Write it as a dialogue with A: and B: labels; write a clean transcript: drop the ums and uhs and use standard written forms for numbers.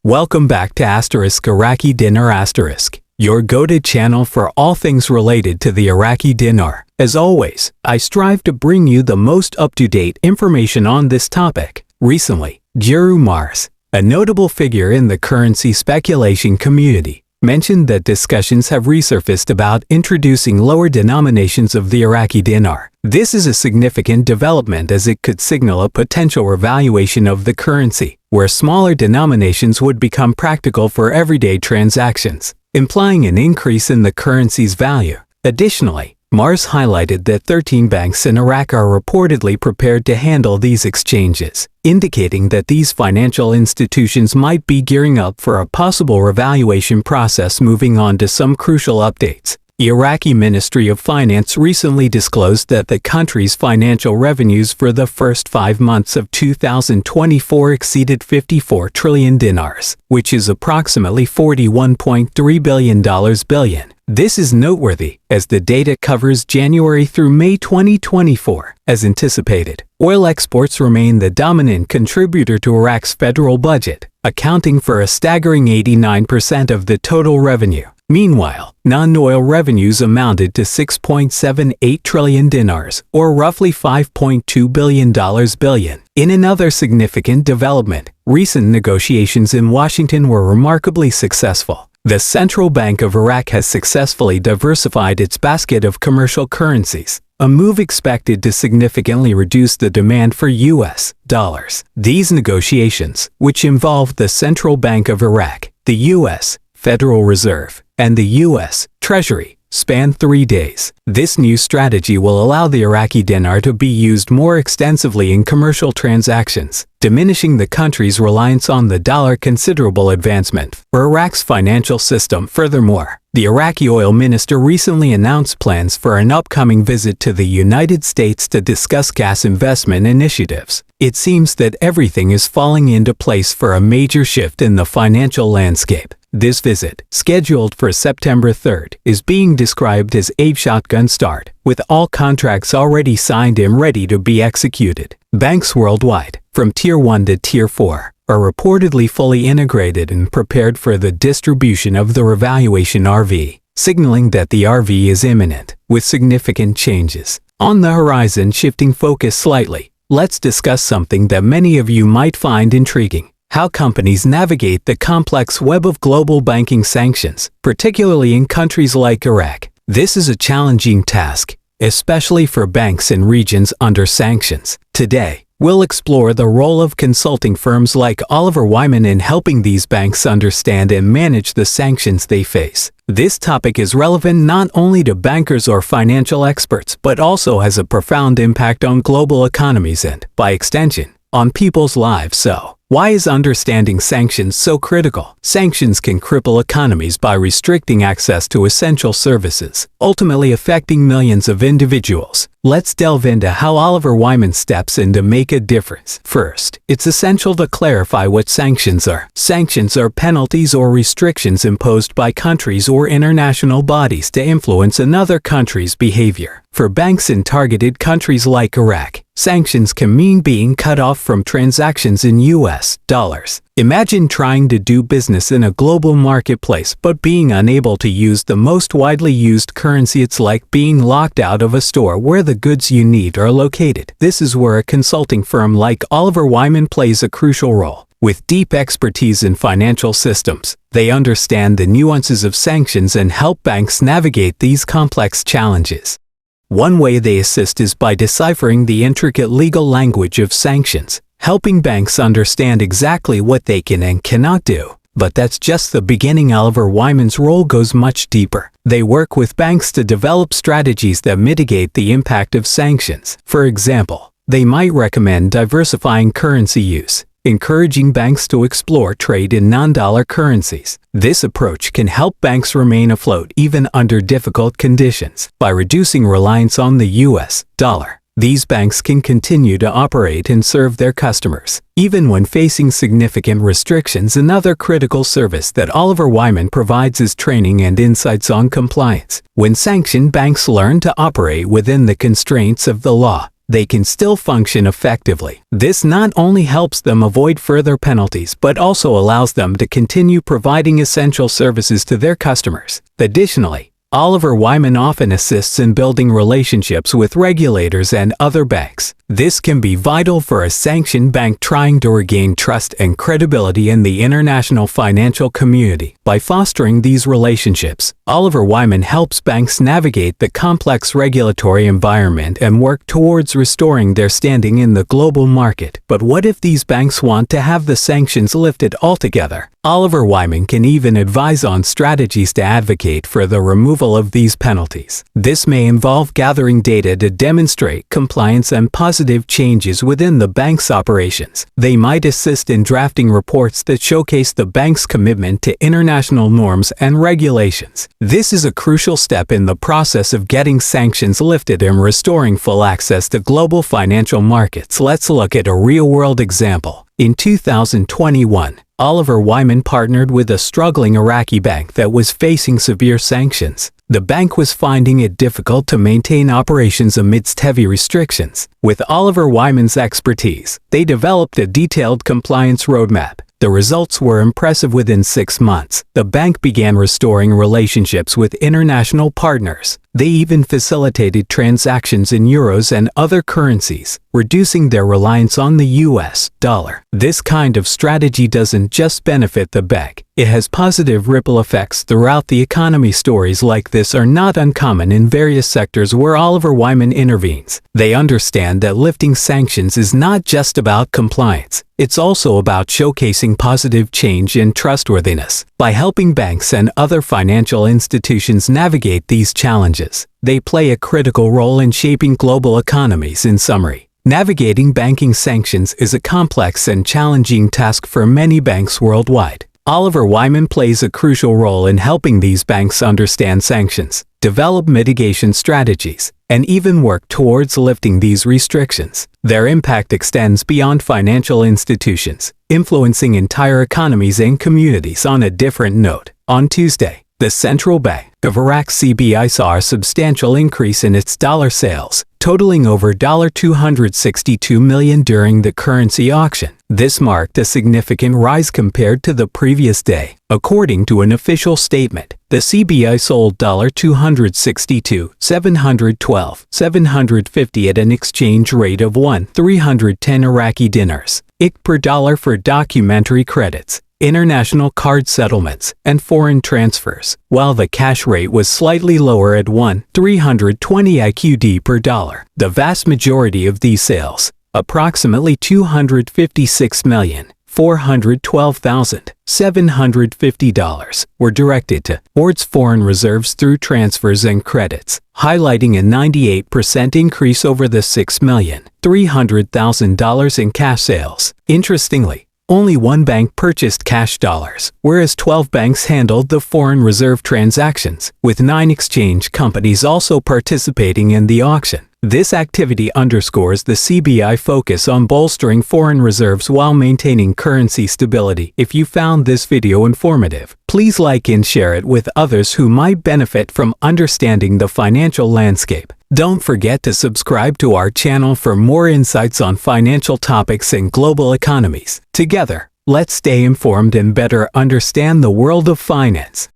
A: Welcome back to Iraqi Dinar your go-to channel for all things related to the Iraqi dinar. As always, I strive to bring you the most up-to-date information on this topic. Recently, Guru Mars, a notable figure in the currency speculation community, mentioned that discussions have resurfaced about introducing lower denominations of the Iraqi dinar. This is a significant development as it could signal a potential revaluation of the currency, where smaller denominations would become practical for everyday transactions, implying an increase in the currency's value. Additionally, Mars highlighted that 13 banks in Iraq are reportedly prepared to handle these exchanges, indicating that these financial institutions might be gearing up for a possible revaluation process. Moving on to some crucial updates. The Iraqi Ministry of Finance recently disclosed that the country's financial revenues for the first 5 months of 2024 exceeded 54 trillion dinars, which is approximately $41.3 billion. This is noteworthy, as the data covers January through May 2024. As anticipated, oil exports remain the dominant contributor to Iraq's federal budget, accounting for a staggering 89% of the total revenue. Meanwhile, non-oil revenues amounted to 6.78 trillion dinars, or roughly $5.2 billion. In another significant development, recent negotiations in Washington were remarkably successful. The Central Bank of Iraq has successfully diversified its basket of commercial currencies, a move expected to significantly reduce the demand for U.S. dollars. These negotiations, which involved the Central Bank of Iraq, the U.S. Federal Reserve, and the U.S. Treasury, span 3 days. This new strategy will allow the Iraqi dinar to be used more extensively in commercial transactions, diminishing the country's reliance on the dollar. Considerable advancement for Iraq's financial system. Furthermore, the Iraqi oil minister recently announced plans for an upcoming visit to the United States to discuss gas investment initiatives. It seems that everything is falling into place for a major shift in the financial landscape. This visit, scheduled for September 3rd, is being described as a shotgun start, with all contracts already signed and ready to be executed. Banks worldwide, from Tier 1 to Tier 4, are reportedly fully integrated and prepared for the distribution of the Revaluation RV, signaling that the RV is imminent, with significant changes on the horizon. Shifting focus slightly, let's discuss something that many of you might find intriguing: how companies navigate the complex web of global banking sanctions, particularly in countries like Iraq. This is a challenging task, especially for banks in regions under sanctions. Today, we'll explore the role of consulting firms like Oliver Wyman in helping these banks understand and manage the sanctions they face. This topic is relevant not only to bankers or financial experts, but also has a profound impact on global economies and, by extension, on people's lives. So, why is understanding sanctions so critical? Sanctions can cripple economies by restricting access to essential services, ultimately affecting millions of individuals. Let's delve into how Oliver Wyman steps in to make a difference. First, it's essential to clarify what sanctions are. Sanctions are penalties or restrictions imposed by countries or international bodies to influence another country's behavior. For banks in targeted countries like Iraq, sanctions can mean being cut off from transactions in U.S. dollars. Imagine trying to do business in a global marketplace but being unable to use the most widely used currency. It's like being locked out of a store where the goods you need are located. This is where a consulting firm like Oliver Wyman plays a crucial role. With deep expertise in financial systems, they understand the nuances of sanctions and help banks navigate these complex challenges. One way they assist is by deciphering the intricate legal language of sanctions, helping banks understand exactly what they can and cannot do. But that's just the beginning. Oliver Wyman's role goes much deeper. They work with banks to develop strategies that mitigate the impact of sanctions. For example, they might recommend diversifying currency use, encouraging banks to explore trade in non-dollar currencies. This approach can help banks remain afloat even under difficult conditions. By reducing reliance on the U.S. dollar, these banks can continue to operate and serve their customers, even when facing significant restrictions. Another critical service that Oliver Wyman provides is training and insights on compliance. When sanctioned banks learn to operate within the constraints of the law, they can still function effectively. This not only helps them avoid further penalties but also allows them to continue providing essential services to their customers. Additionally, Oliver Wyman often assists in building relationships with regulators and other banks. This can be vital for a sanctioned bank trying to regain trust and credibility in the international financial community. By fostering these relationships, Oliver Wyman helps banks navigate the complex regulatory environment and work towards restoring their standing in the global market. But what if these banks want to have the sanctions lifted altogether? Oliver Wyman can even advise on strategies to advocate for the removal of these penalties. This may involve gathering data to demonstrate compliance and positive changes within the bank's operations. They might assist in drafting reports that showcase the bank's commitment to international norms and regulations. This is a crucial step in the process of getting sanctions lifted and restoring full access to global financial markets. Let's look at a real-world example. In 2021, Oliver Wyman partnered with a struggling Iraqi bank that was facing severe sanctions. The bank was finding it difficult to maintain operations amidst heavy restrictions. With Oliver Wyman's expertise, they developed a detailed compliance roadmap. The results were impressive. Within 6 months, the bank began restoring relationships with international partners. They even facilitated transactions in euros and other currencies, reducing their reliance on the US dollar. This kind of strategy doesn't just benefit the bank, it has positive ripple effects throughout the economy. Stories like this are not uncommon in various sectors where Oliver Wyman intervenes. They understand that lifting sanctions is not just about compliance, it's also about showcasing positive change and trustworthiness. By helping banks and other financial institutions navigate these challenges, they play a critical role in shaping global economies. In summary, navigating banking sanctions is a complex and challenging task for many banks worldwide. Oliver Wyman plays a crucial role in helping these banks understand sanctions, develop mitigation strategies, and even work towards lifting these restrictions. Their impact extends beyond financial institutions, influencing entire economies and communities. On a different note, on Tuesday, the Central Bank of Iraq CBI saw a substantial increase in its dollar sales, totaling over $262 million during the currency auction. This marked a significant rise compared to the previous day. According to an official statement, the CBI sold $262,712,750 at an exchange rate of 1,310 Iraqi dinars per dollar for documentary credits, international card settlements, and foreign transfers, while the cash rate was slightly lower at 1,320 IQD per dollar. The vast majority of these sales, approximately $256,412,750, were directed towards foreign reserves through transfers and credits, highlighting a 98% increase over the $6,300,000 in cash sales. Interestingly, only one bank purchased cash dollars, whereas 12 banks handled the foreign reserve transactions, with 9 exchange companies also participating in the auction. This activity underscores the CBI focus on bolstering foreign reserves while maintaining currency stability. If you found this video informative, please like and share it with others who might benefit from understanding the financial landscape. Don't forget to subscribe to our channel for more insights on financial topics and global economies. Together, let's stay informed and better understand the world of finance.